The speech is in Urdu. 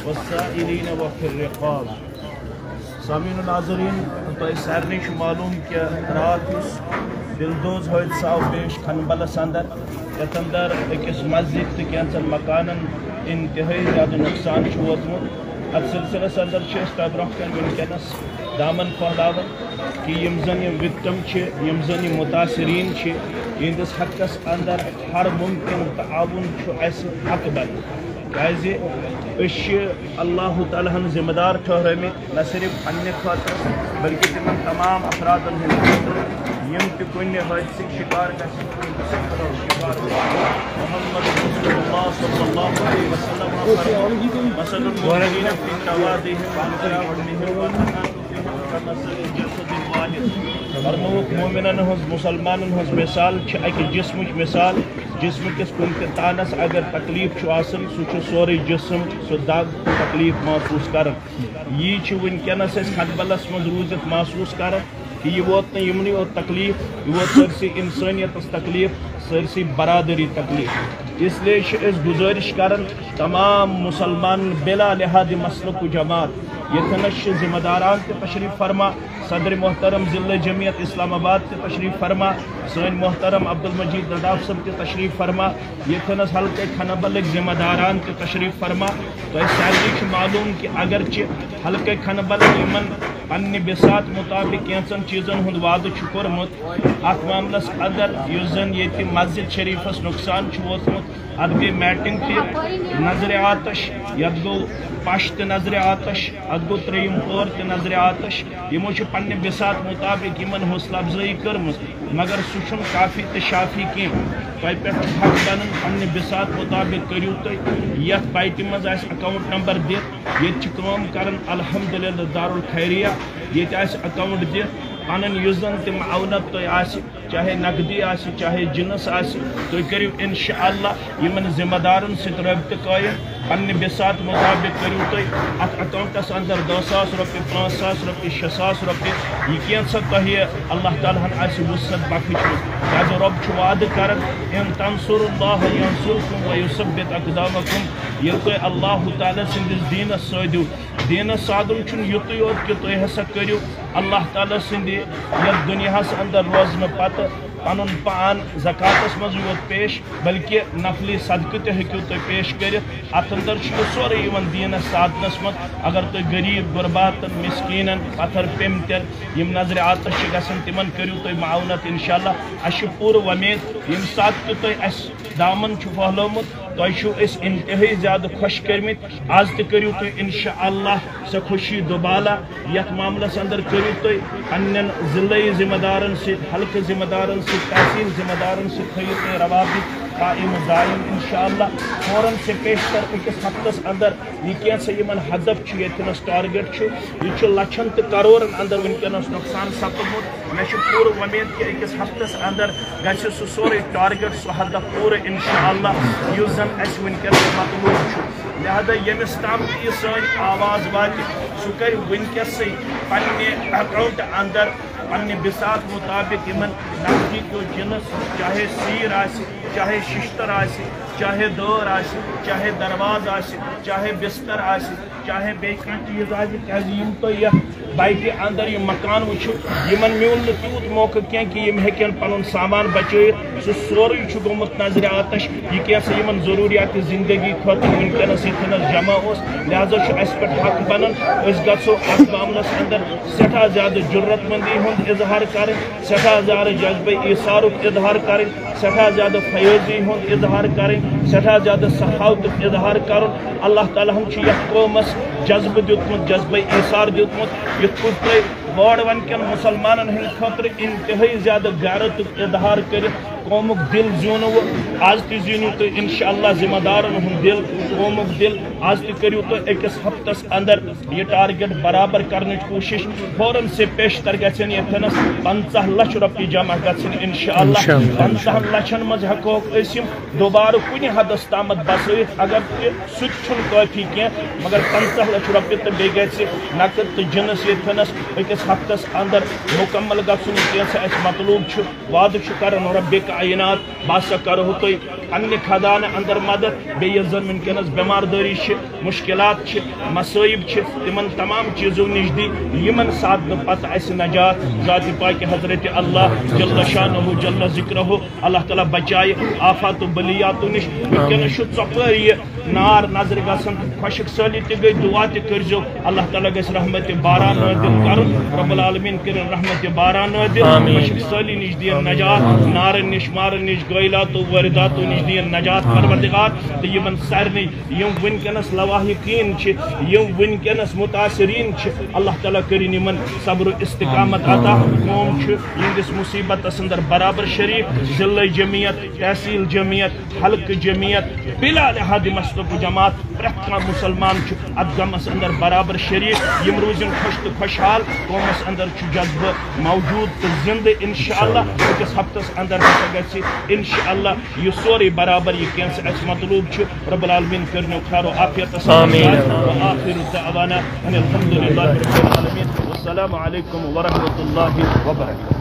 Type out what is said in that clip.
والسائلين وفي الرقاب. سامعین ناظرین تہ سارے معلوم کہ رات دلدوز حادثہ آو پیش کھنبلس اندر یتھ اندر اکس مسجد تو کینچن مکانن انتہائی زیادہ نقصان ووتمت. ات سلسلس اندر تہ برہ کن ونکس دامن پھہلاون کہ یم زن وکٹم یم زن متاثرین یہندس حقس اندر ہر ممکن تعاون اس حق بن کیازِ اللہ تعالیٰ ہن ذمہ دار ٹھہرمت نہ صرف پنہ خاطر بلکہ تمن تمام افرادن ہند خاطر یم تہ کن حادثہ شکار شکار محمد رسول اللہ صلی اللہ علیہ وسلم مثل المؤمنین فی توادهم کمثل الجسد الواحد. فرموک مومنن ہز مسلمانن ہز مثال اکہ جسمچ مثال. جسم کس کن تہ تانس اگر تکلیف آسن سہ سورے جسم سہ دگ تکلیف محسوس کران. یہ ونکس کھنبلس من روزت محسوس کران کہ یہ ووت نا یمنی یوت تکلیف یہ ووت سرسی انسانیتس تکلیف سرسی برادری تکلیف. اس لیے اس گزارش کران تمام مسلمان بلا لحاظ مسلک و جماعت یتنس ذمہ داران تہ تشریف فرما. صدر محترم ضلع جمعیت اسلام آباد تہ تشریف فرما. سن محترم عبدالمجید نڈاف صاحب تہ تشریف فرما. یتنس حلقہ کھنبلک ذمہ داران تہ تشریف فرما. تو سارے معلوم کہ اگرچہ حلقہ کھنبل یمن پنہ بسات مطابق کینچن چیزن ہند وعدہ کورمت ات معاملس اندر اس زن یہ مسجد شریفس نقصان ووتمت ات گئی میٹنگ تہ نظر آتش یت گو پش تہ نظر آتش ات گو تریم پور تہ نظر آتش. یمو پنہ بسات مطابق یمن حوصلہ افزائی کرم مگر سہ کافی تہ شافی کی. تہ پہ حق بنن پنہ بسات مطابق کرو تھی یت بائٹہ مز اکاؤنٹ نمبر دت یہ کران الحمدللہ دارالخیریہ یہ اکاؤنٹ دت پن زن تہ معاونت تہ چاہے نقدی چاہے جنس تھی کرو انشاءاللہ یمن ذمہ دارن ست رابطہ قائم. پنہ بسات مطابق کرو تھی ات اکاؤنٹس اندر 10,000 روپیہ 5,000 روپیہ 6,000 روپیہ یہ کینسا تہ اللہ تعالیٰ ہن وسعت بخشمت. کیازِ رب وعدہ کران ان تنصر اللہ ینصرکم ویثبت اقدامکم. یل تہ اللہ تعالیٰ سندس دینس سادو دینس سادن چھ یتھ یوت کہ تھی ہسا کرو اللہ تعالیٰ سند یتھ دنیاس اندر روزنہ پتہ پن پان زکاتس مز یوت پیش بلکہ نفلی صدقہ تہ ہیکو تھی پیش کرت. ات اندر سورے دینس سادنس مز اگر تھی غریب غرباتن مسکینن پتھر پیمتن یم نظر آتش گھن تمن کرو تھی معاونت انشاءاللہ. اس پور ومید یم سات تہ تھی اس دامن پھہلومت تہ انتہائی زیادہ خوش کرمت. آز تہ کرو تھی انشاءاللہ سہ خوشی دوبالہ یتھ معاملس اندر کرو تھی پنن ضلعی ذمہ دارن ست حلقہ ذمہ دارن ست تحصیل ذمہ دارن ست تھو تھی روابط قائم دائم انشاءاللہ. فوراً سے پیشتر اکس ہفتس اندر یہ کینسا یمن ہدف یتنس ٹارگیٹ یہ لچھن تو کروڑن اندر ونکس نقصان سپدمت. مے پور ومید کہ اکس ہفتس اندر گھس سہ سورے ٹارگیٹ سہ ہدف پور انشاءاللہ اس زن اس ونکس مطلوب. لہذا یمس تام یہ سن آواز وات سہ کر ونکس پنہ اکاؤنٹ اندر پنہ بسات مطابق یمن نقدی کو جنس چاہے سیر چاہے ششتر چاہے دور چاہے دروازہ چاہے بستر چاہے بیان چیز یم تھی بائٹہ اندر یہ مکان وچو یمن میول تیوت موقع کی یم ہیکن پن سامان بچائت سہ سوری گومت نظر آتش. یہ کیسا یمن ضروریات زندگی خاطر ونکس یتنس جمع اس لہذا اس پہ حق بنان اس گھو ات معاملس اندر سٹھا زیادہ جرت مندی ہند اظہار کریں سٹھا زیادہ جذبہ ایثارک اظہار کریں سٹھا زیادہ فیوزی ہند اظہار کریں سٹھا زیادہ سخاوت اظہار کرن. اللہ تعالیٰ ہن یتھ قومس جذبہ دیتمت جذبہ ایثار دیتمت یتھ پٲٹھۍ تُہۍ وٲر ونکٮ۪ن مسلمانن ہٕنٛدِ خٲطرٕ انتہائی زیادہ غیرت اظہار کرت قومک دل زیونو آز تہ زینو تو انشاءاللہ ذمہ دارن ہند دل قومک دل آز تہ کریو تو اکس ہفتس اندر یہ ٹارگیٹ برابر کرنچ کوشش فوراً سے پیشتر گھن یتنس 50 لچھ روپیہ جمع گھن انشاءاللہ 50 لچھن مز ہیکو دوبارہ کن حدس تامت بسائت اگر سہ کافی کی مگر 50 لچھ روپیہ تو بیٚیہِ گژھِ نقد تو جنس یتنس اکس ہفتس اندر مکمل گھن کی اس مطلوب وعدہ کران رب کائنات بہسا کرو تھی پنہ خدانہ اندر مدد بیٚیہِ یس زن ونکس بیمارداری مشکلات مسائب تمن تمام چیزوں نش دی یمن ساتھ پتہ اس نجات ذات پاک حضرت اللہ جل شانہ جل ذکرہ اللہ تعالیٰ بچائے آفات و بلیات نش ونکس ژۄپٲرۍ یہ نار نظر گژھان خۄشک سٲلی تہ گئی دعا تہ کٔرزیو اللہ تعالیٰ گژھِ رحمت باران نٲدِل کرُن رب العالمین کرن رحمت باران نٲدِل خۄشک سٲلی نش دین نجات نارن نش مارن نش گٲلاتو وٲرِداتو نش دین نجات پروردگار تہ یمن سارنٕے یم ونکس لواحقین یم ونکس متاثرین اللہ تعالیٰ کرن یمن صبر و استقامت عطا قوم یہندس مصیبتس اندر برابر شریک ضلع جمعیت تحصیل جمعیت حلقہ جمعیت بلا لحاظ مسلک جماعت پریت کھانا مسلمان ات غمس اندر برابر شریک یم روزن خوش تو خوشحال قومس اندر جذبہ موجود تو زندہ انشاءاللہ اکس ہفتس اندر گژھِ انشاءاللہ یہ سورے برابر یہ کینس اس مطلوب رب العالمین کرنو خیر و عافیت وآخر دعوانا ان الحمد للہ رب العالمین والسلام علیکم ورحمۃ اللہ وبرکاتہ.